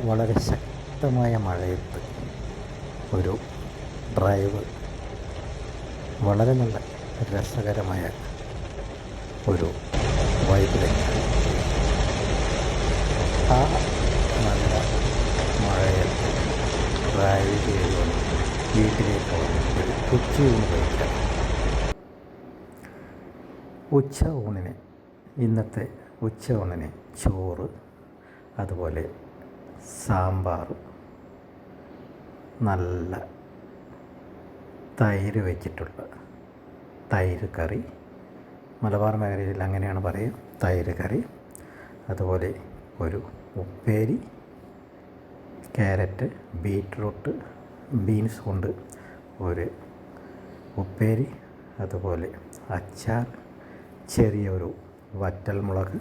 വളരെ ശക്തമായ മഴയത്ത് ഒരു ഡ്രൈവ്, വളരെ നല്ല രസകരമായ ഒരു വൈബ് തന്നെയാണ്. ആ നല്ല മഴയത്ത് ഡ്രൈവ് ചെയ്തുകൊണ്ട് വീട്ടിലേക്ക് വന്നിട്ട് ഉച്ചയൂണ് കഴിക്കാം. ഇന്നത്തെ ഉച്ച ഊണിന് ചോറ്, അതുപോലെ സാമ്പാർ, നല്ല തൈര് വെച്ചിട്ടുള്ള തൈര് കറി, മലബാർ മേഖലയിൽ അങ്ങനെയാണ് പറയുക, തൈര് കറി, അതുപോലെ ഒരു ഉപ്പേരി, ക്യാരറ്റ്, ബീറ്റ്റൂട്ട്, ബീൻസ് കൊണ്ട് ഒരു ഉപ്പേരി, അതുപോലെ അച്ചാർ, ചെറിയൊരു വറ്റൽമുളക്,